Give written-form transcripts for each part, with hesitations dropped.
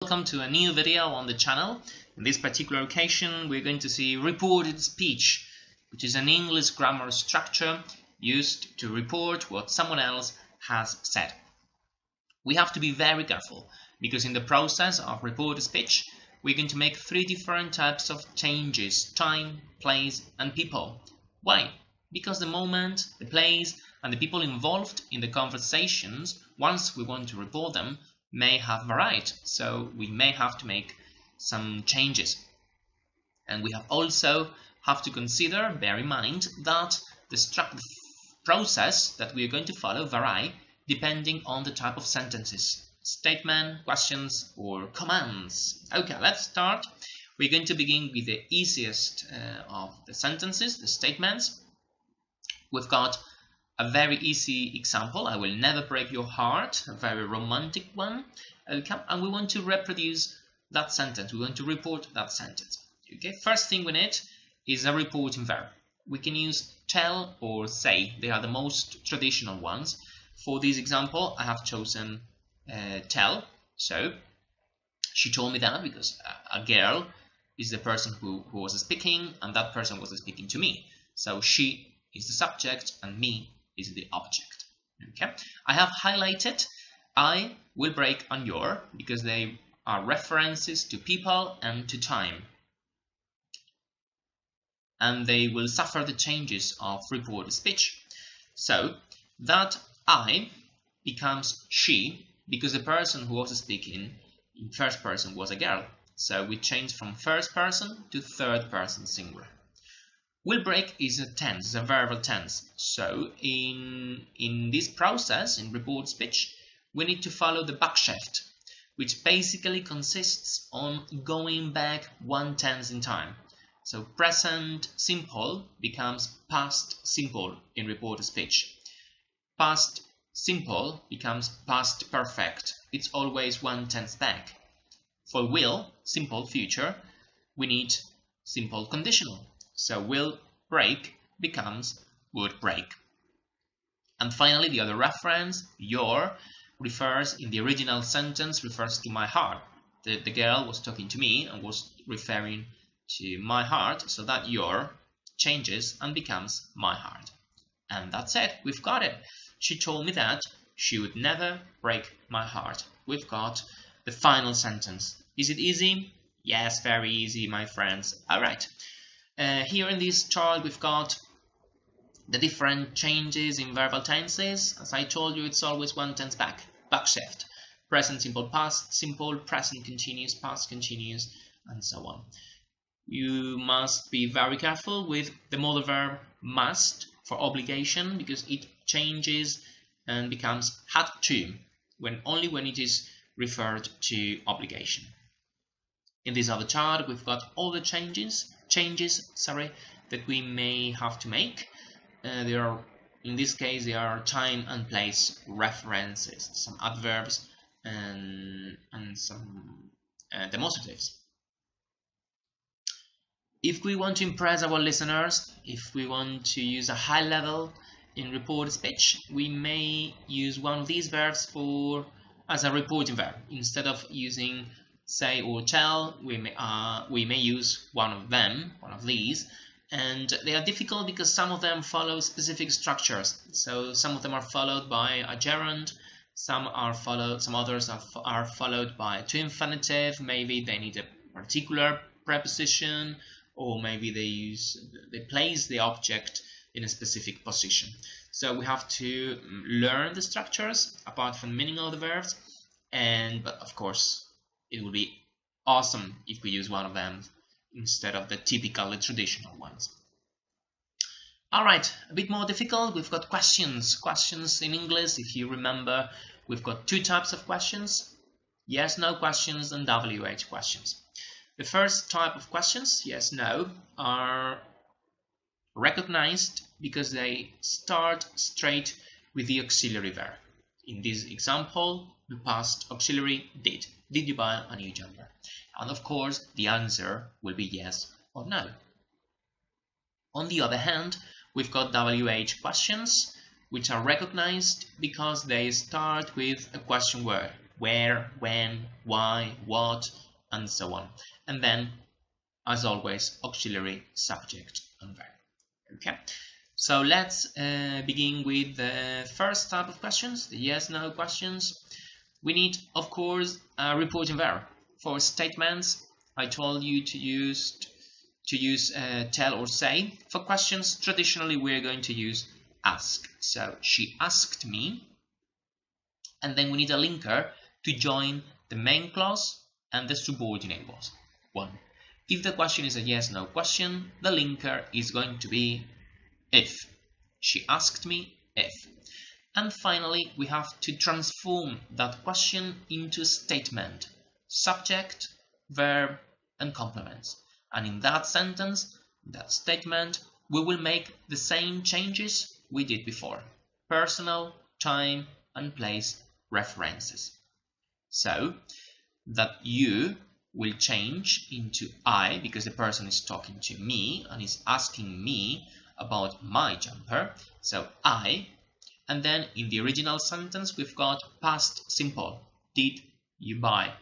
Welcome to a new video on the channel. In this particular occasion, we're going to see reported speech, which is an English grammar structure used to report what someone else has said. We have to be very careful because in the process of reported speech, we're going to make three different types of changes: time, place, and people. Why? Because the moment, the place, and the people involved in the conversations, once we want to report them, may have varied, so we may have to make some changes. And we have to consider, bear in mind, that the process that we are going to follow vary depending on the type of sentences, statement, questions, or commands. Okay, let's start. We're going to begin with the easiest of the sentences, the statements. We've got a very easy example: I will never break your heart, a very romantic one. Okay, and we want to reproduce that sentence. We want to report that sentence. Okay, first thing we need is a reporting verb. We can use tell or say. They are the most traditional ones. For this example, I have chosen tell. So she told me that because a girl is the person who was speaking, and that person was speaking to me. So she is the subject and me is the object. Okay, I have highlighted I will break and your because they are references to people and to time, and they will suffer the changes of reported speech. So that I becomes she because the person who was speaking in first person was a girl. So we change from first person to third person singular. Will break is a tense, is a verbal tense. So in this process, in report speech, we need to follow the back shift, which basically consists on going back one tense in time. So present simple becomes past simple in report speech. Past simple becomes past perfect. It's always one tense back. For will, simple future, we need simple conditional. So will break becomes would break. And finally, the other reference, your, refers in the original sentence, refers to my heart. The girl was talking to me and was referring to my heart, so that your changes and becomes my heart. And that's it, we've got it. She told me that she would never break my heart. We've got the final sentence. Is it easy? Yes, very easy, my friends. All right. Here in this chart, we've got the different changes in verbal tenses. As I told you, it's always one tense back shift. Present simple, past simple, present continuous, past continuous, and so on. You must be very careful with the modal verb must for obligation, because it changes and becomes had to only when it is referred to obligation. In this other chart, we've got all the changes that we may have to make. In this case, they are time and place references, some adverbs and some demonstratives. If we want to impress our listeners, if we want to use a high level in reported speech, we may use one of these verbs as a reporting verb. Instead of using say or tell, we may use one of these, and they are difficult because some of them follow specific structures. So some of them are followed by a gerund, some others are followed by to infinitive. Maybe they need a particular preposition, or maybe they place the object in a specific position. So we have to learn the structures apart from the meaning of the verbs, but of course it would be awesome if we use one of them instead of the typical, traditional ones. Alright, a bit more difficult, we've got questions. Questions in English, if you remember, we've got two types of questions: yes, no questions and WH questions. The first type of questions, yes, no, are recognized because they start straight with the auxiliary verb. In this example, the past auxiliary did. Did you buy a new jumper? And of course, the answer will be yes or no. On the other hand, we've got WH questions, which are recognized because they start with a question word. where, when, why, what, and so on. And then, as always, auxiliary, subject, and verb. Okay, so let's begin with the first type of questions, the yes/no questions. We need, of course, a reporting verb. For statements, I told you to use tell or say. For questions, traditionally we're going to use ask. So she asked me, and then we need a linker to join the main clause and the subordinate one. If the question is a yes/no question, the linker is going to be if. She asked me if. And finally, we have to transform that question into a statement, subject, verb, and complements. And in that sentence, that statement, we will make the same changes we did before: personal, time, and place references. So that you will change into I, because the person is talking to me and is asking me about my jumper. So I, and then in the original sentence we've got past simple, did you buy,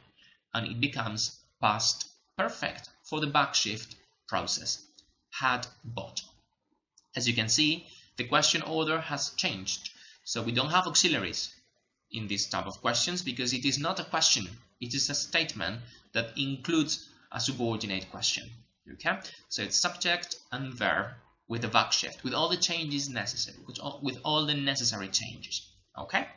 and it becomes past perfect for the backshift process, had bought. As you can see, the question order has changed, so we don't have auxiliaries in this type of questions because it is not a question, it is a statement that includes a subordinate question. Okay, so it's subject and verb with the backshift, with all the changes necessary, with all the necessary changes. Okay,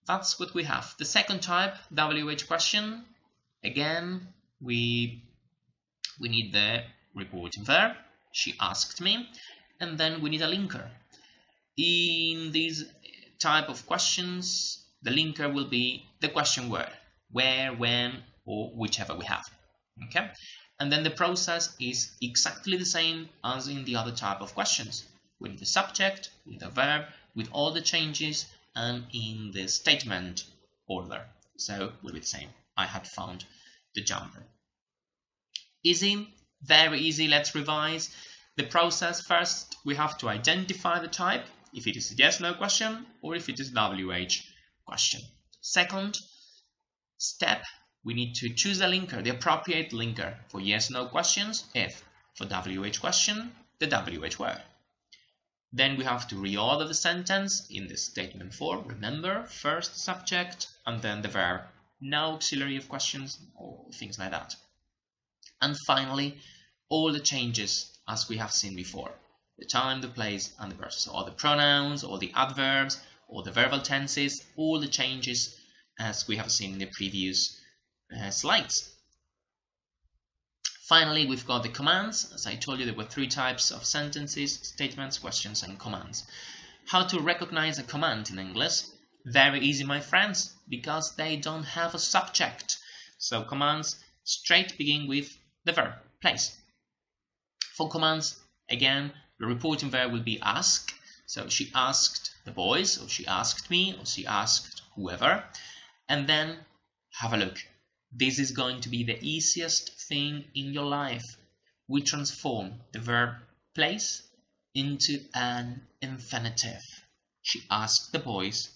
that's what we have. The second type, WH question, again we need the reporting verb, she asked me, and then we need a linker. In this type of questions, the linker will be the question word, where, when, or whichever we have. Okay, and then the process is exactly the same as in the other type of questions. We need the subject, with a verb, with all the changes, and in the statement order. So will be the same. I had found the jumper. Easy, very easy. Let's revise the process. First, we have to identify the type, if it is a yes/no question or if it is WH question. Second step, we need to choose a linker, the appropriate linker for yes/no questions, if. For WH question, the WH word. Then we have to reorder the sentence in the statement form. Remember, first subject and then the verb. No auxiliary of questions or things like that. And finally, all the changes as we have seen before. The time, the place, and the person. So all the pronouns, all the adverbs, all the verbal tenses, all the changes as we have seen in the previous slides. Finally, we've got the commands. As I told you, there were three types of sentences: statements, questions, and commands. How to recognize a command in English? Very easy, my friends, because they don't have a subject. So commands straight begin with the verb, place. For commands, again, the reporting verb will be ask. So she asked the boys, or she asked me, or she asked whoever. And then have a look. This is going to be the easiest thing in your life. We transform the verb place into an infinitive. She asked the boys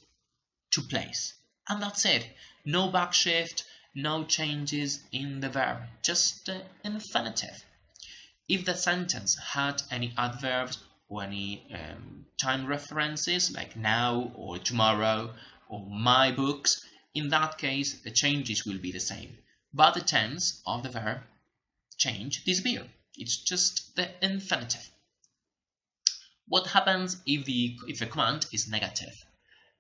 to place. And that's it. No backshift, no changes in the verb, just the infinitive. If the sentence had any adverbs or any time references like now or tomorrow or my books, in that case the changes will be the same, but the tense of the verb change disappear. It's just the infinitive. What happens if the command is negative?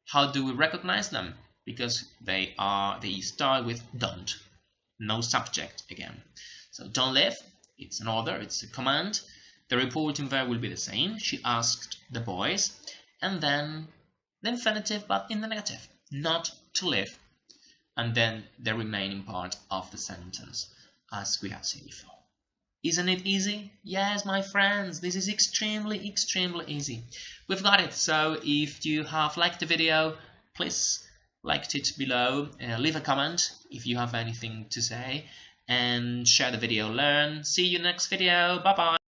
How do we recognize them? Because they start with don't, no subject again. So don't live, it's an order, it's a command. The reporting verb will be the same. She asked the boys, and then the infinitive but in the negative, not to live, and then the remaining part of the sentence as we have seen before. Isn't it easy? Yes, my friends, this is extremely easy. We've got it. So if you have liked the video, please like it below, leave a comment if you have anything to say, and share the video. Learn. See you next video. Bye bye.